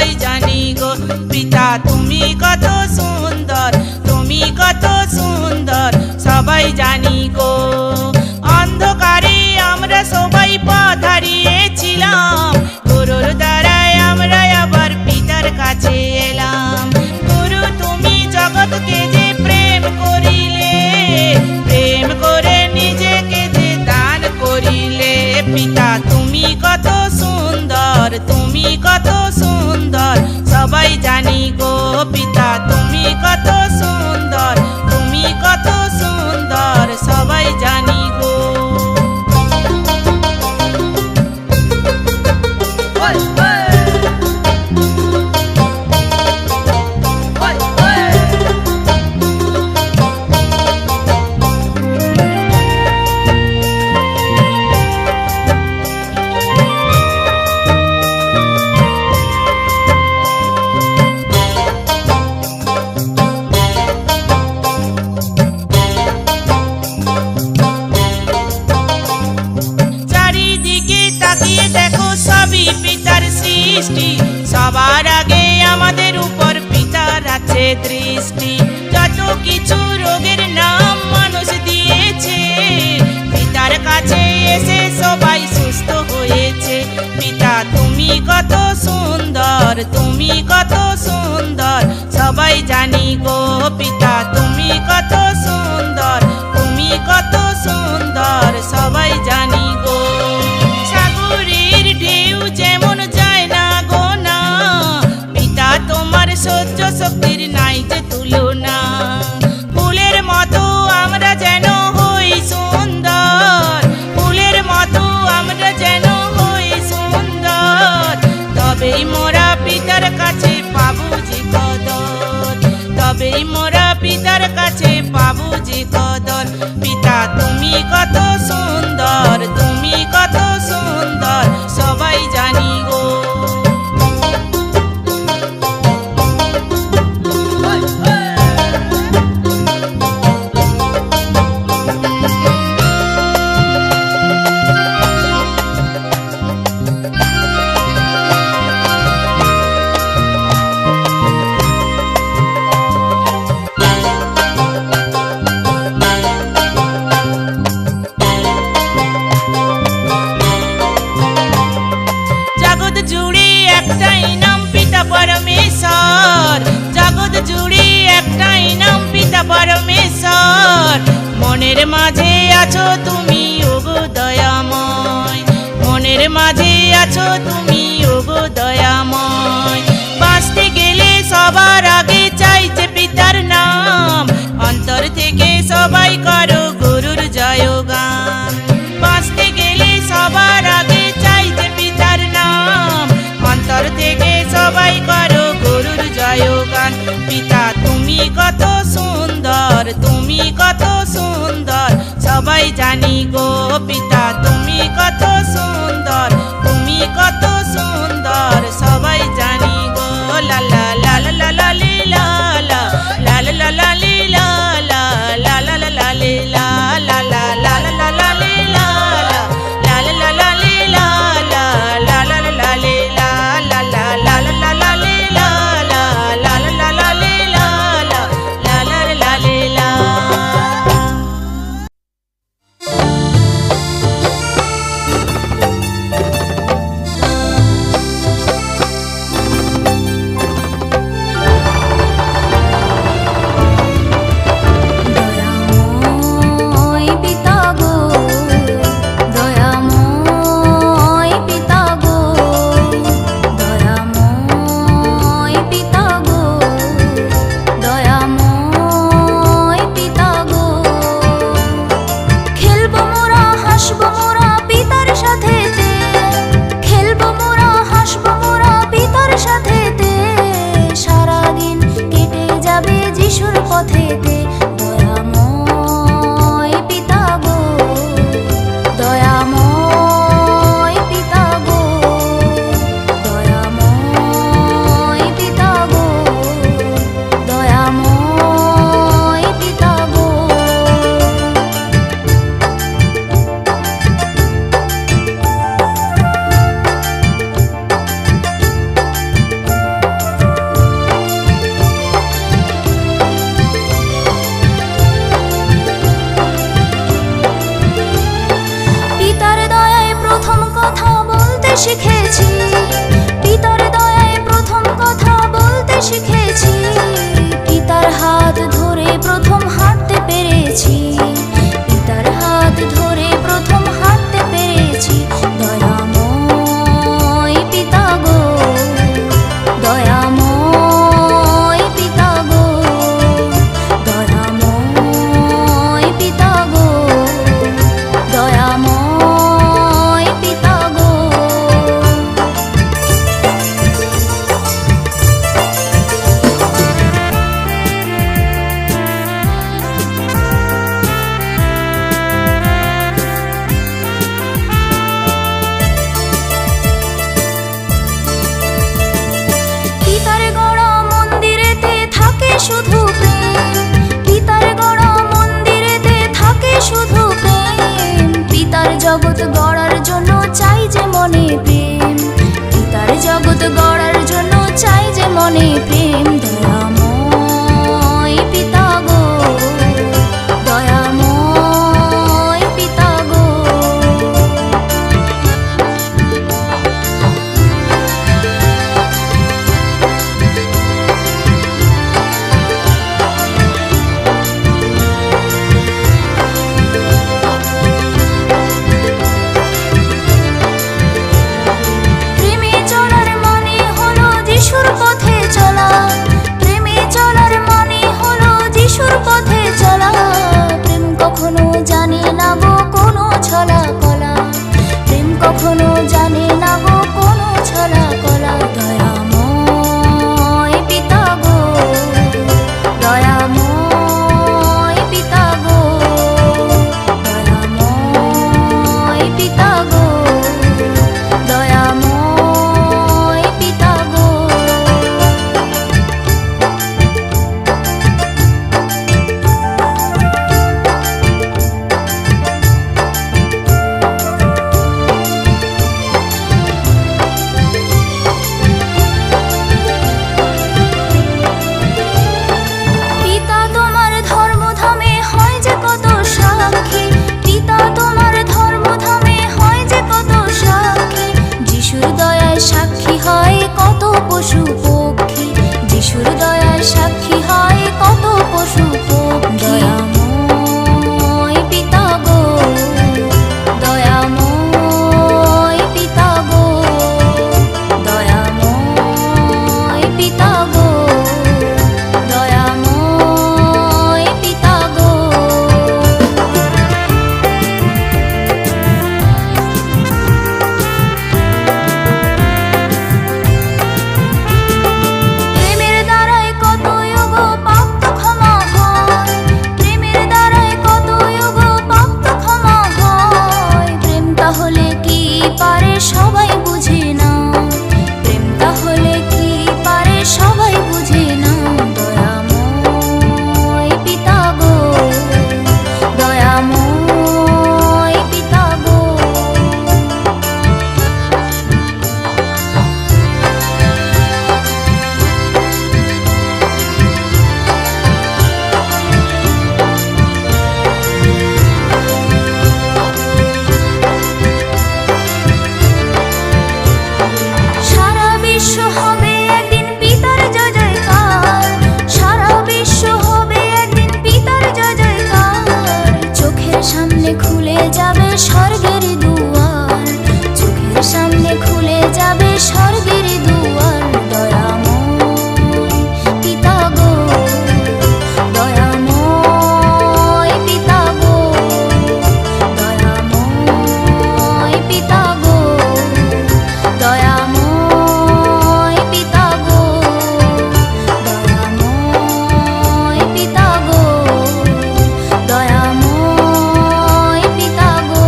সবাই জানি গো পিতা তুমি কত সুন্দর, তুমি কত সুন্দর সবাই জানি গো। অন্ধকারে আমরা সবাই পথ হারিয়েছিলাম, গুরুর দ্বারায় আমরা আবার পিতার কাছে এলাম। গুরু তুমি জগৎকে যে প্রেম করিলে, প্রেম করে নিজেকে যে দান করিলে, পিতা তুমি কত সুন্দর, তুমি কত সুন্দর সবাই জানি গো পিতা তুমি কত সুন্দর, তুমি কত সুন্দর সবাই জানি গো। পিতার সৃষ্টি, সবার আগে আমাদের উপর পিতার আছে দৃষ্টি। যত কিছু রোগের নাম মানুষ দিয়েছে, পিতার কাছে এসে সবাই সুস্থ হয়েছে। পিতা তুমি কত সুন্দর, তুমি কত সুন্দর সবাই জানি গো পিতা তুমি কত সুন্দর, তুমি কত সুন্দর সবাই জানি গো। সাগরের ঢেউ যেমন যায় না গো না, পিতা তোমার সহ্য শক্তির নাই যে তুলনা। ফুলের মতো আমরা যেন হই সুন্দর, ফুলের মতো আমরা যেন হই সুন্দর, তবেই মোরা পিতার কাছে পাবো যে কদর, তবেই মোরা পিতার কাছে পাবো যে কদর। পিতা তুমি কত সুন্দর, তুমি কত সুন্দর সবাই জানি গো। পরমেশ্বর, জগৎ জুড়ে একটাই নাম পিতা পরমেশ্বর। মনের মাঝে আছো তুমি ওগো দয়াময়, মনের মাঝে আছো তুমি ওগো দয়াময়। বাঁচতে গেলে সবার আগে চাইছে পিতার নাম, অন্তর থেকে সবাই করো গুরুর জয়গান। বাঁচতে গেলে সবার আগে চাইছে পিতার নাম, অন্তর থেকে সবাই করো গুরুর জয়গান। পিতা তুমি কত সুন্দর, তুমি কত সুন্দর সবাই জানি গো পিতা তুমি কত সুন্দর, তুমি কত সুন্দর সবাই জানি গো। লা লা লা লা লা লি লা লা লা লা লা লি লা লা লা লা লা লি লা লা লা লা লা লা লি লা লা লা লা লা লি লা লা লা লা লা লি লা লা লা লা লা লা লি লা লা লা লা লা লি লা লা লা লা লা লি লা। শুধু প্রেম, পিতার গড়া মন্দিরেতে থাকে শুধু প্রেম। পিতার জগৎ গড়ার জন্য চাই যে মনে প্রেম, পিতার জগৎ গড়ার জন্য চাই যে মনে প্রেম। দয়াময় পিতা গো, দয়াময় পিতা গো। প্রেমে চলার মানে হলো যিশুর পথে চলা, প্রেমে চলার মানে হলো যিশুর পথে চলা। প্রেম কখনো জানে না গো কোনো ছলা কলা, প্রেম কখনো জানে না গো কোনো ছলা কলা। দয়াময় পিতা গো, দয়াময় পিতা গো, দয়াময় পিতা গো, দয়াময় পিতা গো। পিতা তোমার ধর্মধামে হয় যে কত সাক্ষী, পিতা তোমার ধর্মধামে হয় যে কত সাক্ষী। যিশুর দয়ায় সাক্ষী হয় কত পশু পক্ষী, যিশুর দয়ায় সাক্ষী হয় কত পশু পক্ষী। দয়াময় পিতা গো, দয়াময় পিতা গো, দয়াময় পিতা গো, দয়াময় পিতা গো। প্রেমের দ্বারাই কত যোগ পাপ তো ক্ষমা হয়, প্রেমের দ্বারাই কত যোগ পাপ তো ক্ষমা হয়। প্রেম তাহলে কি পারে সবাই বুঝে না, প্রেম তাহলে কি পারে সবাই বুঝে না। দয়াময় পিতা গো, দয়াময় পিতা গো। সারা বিশ্ব হবে একদিন পিতার জয় জয়কার, সারা বিশ্ব হবে একদিন পিতার জয় জয়কার। চোখের সামনে খুলে যাবে স্বর্গের দুয়ার, চোখের সামনে খুলে যাবে স্বর্গের দুয়ার। দয়াময় পিতা গো, দয়াময় পিতা গো, দয়াময় পিতা গো, দয়াময় পিতা গো, দয়াময় পিতা গো, দয়াময় পিতা গো।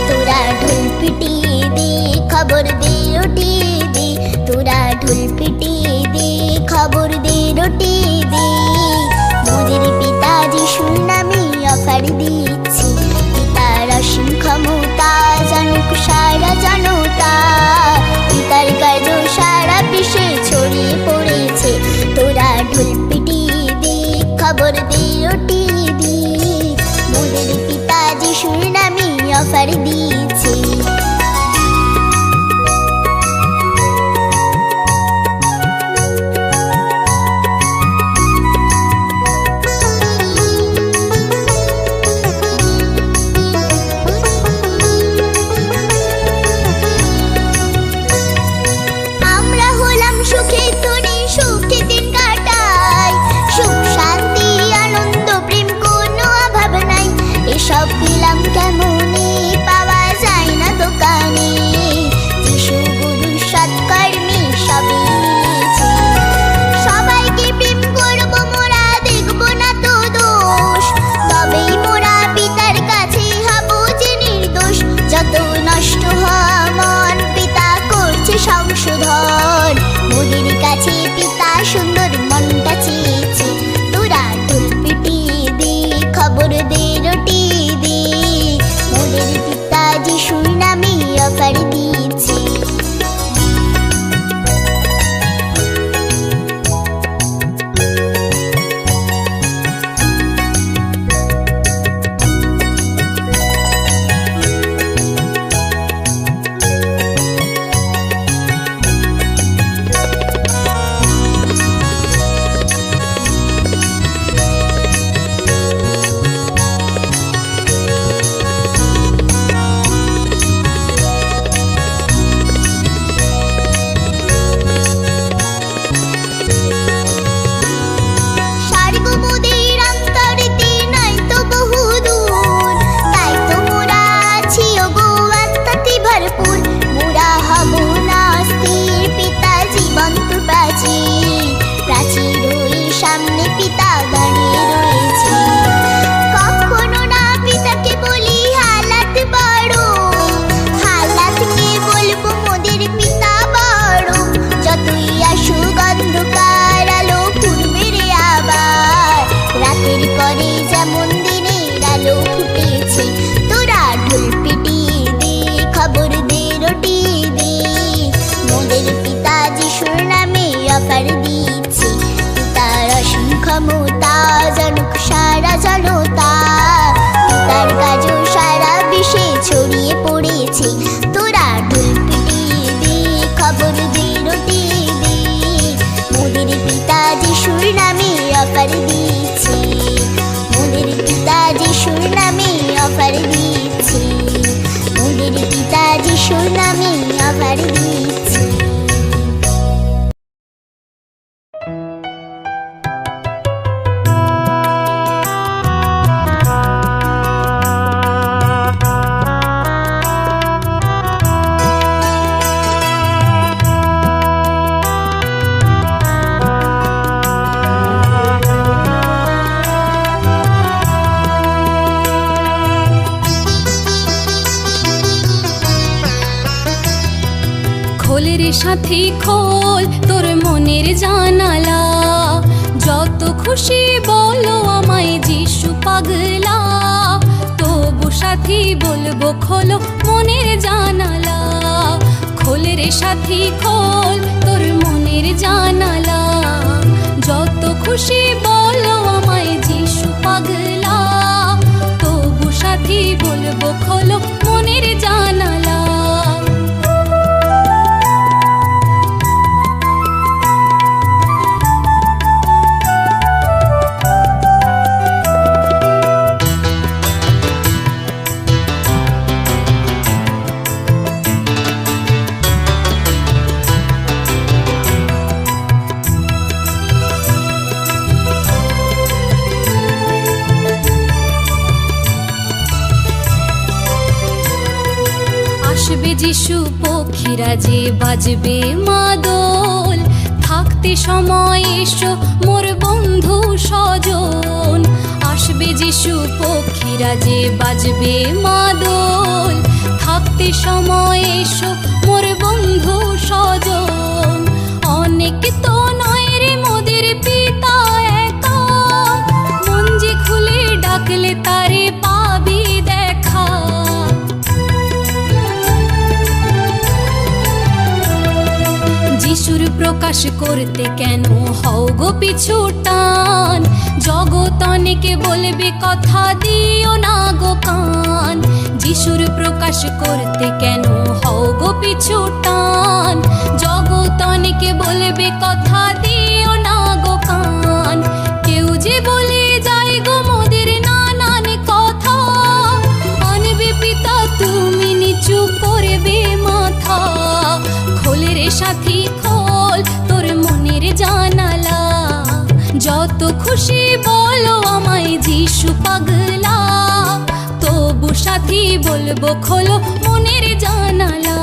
তোরা ঢোল পিটিয়ে দে খবর দে রুটি দে, তোরা ঢোল পিটিয়ে দে খবর দে রুটি দে। মোদের পিতা যিশুর নামে অফার দিচ্ছি, পিতার অসীম ক্ষমতা জানুক সারা জনতা। পিতার কার্য সারা বিশ্বে ছড়িয়ে পড়েছে, তোরা ঢোল পিটিয়ে দে খবর দে রুটি দে। মোদের পিতা যিশুর নামে অফার দিয়েছে। উপহার দিচ্ছি। খোল রে সাথী খোল তোর মনের জানালা, যত খুশি বলো আমায় যিশু পাগলা। তবু সাথী বলবো খোলো মনের জানালা। খোল রে সাথী খোল তোর মনের জানালা, যত খুশি বলো আমায় যিশু পাগলা। তবু সাথী বলবো খোলো মনের জানালা। আসবে যিশু পক্ষীরা যে বাজবে মাদল, থাকতে সময় এসো মোর বন্ধু স্বজন। আসবে যিশু পক্ষীরা যে বাজবে মাদল, থাকতে সময় এসো মোর বন্ধু স্বজন। অনেক তো নয় রে মোদের পিতা একা, মন যে খুলে ডাকলে তারে পাবি দেখা। যিশুর প্রকাশ করতে কেন হও গো পিছু টান, জগৎ অনেকে বলবে কথা দিও না গো কান। যিশুর প্রকাশ করতে কেন হও গো পিছু টান, জগৎ অনেকে বলবে কথা দিও না গো কান। কেউ যে বলে যায় গো মোদের নানান কথা, আনবে পিতা তুমি নিচু করবে মাথা। খোল রে সাথী খোল তোর মনের জানালা, যত খুশি বলো আমায় যিশু পাগলা। তবু সাথী বলবো খোলো মনের জানালা।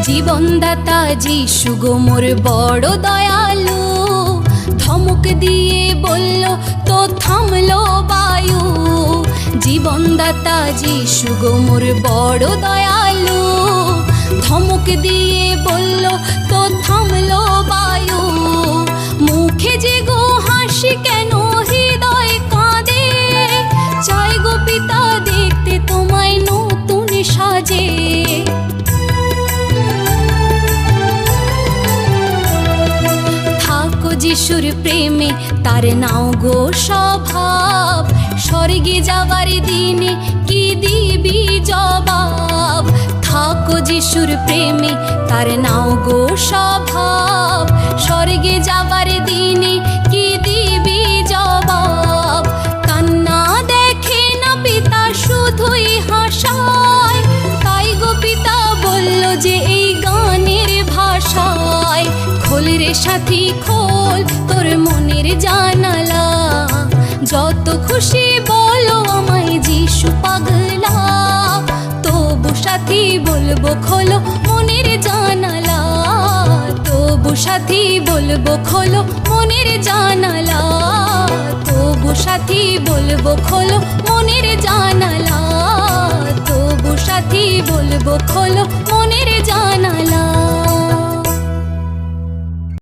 জীবনদাতা যিশু গো মোর বড় দয়ালু, ধমক দিয়ে বলল তো থামলো বায়ু। জীবনদাতা যিশু গো মোর বড় দয়ালু, ধমক দিয়ে বলল তো থামলো বায়ু। মুখে যে গো হাসি কেন হৃদয় কাঁদে, চাই গো পিতা দেখতে তোমায় নতুন সাজে। যিশুর প্রেমে তার নাও গো স্বভাব, স্বর্গে যাবার দিনে কি দিবি জবাব। থাকো যিশুর প্রেমে তার নাও গো স্বভাব, স্বর্গে যাবার দিনে কি দিবি জবাব। কান্না দেখে না পিতা শুধুই হাসায়, তাই গো পিতা বলল যে এই গানের ভাষায়। খোল রে সাথী খোল তোর মনের জানালা, যত খুশি বলো আমায় যিশু পাগলা। তবু সাথী বলবো খোলো মনের জানালা, তবু সাথী বলবো খোলো মনের জানালা। তবু সাথী বলবো খোলো মনের জানালা, তবু সাথী বলবো খোলো মনের জানালা।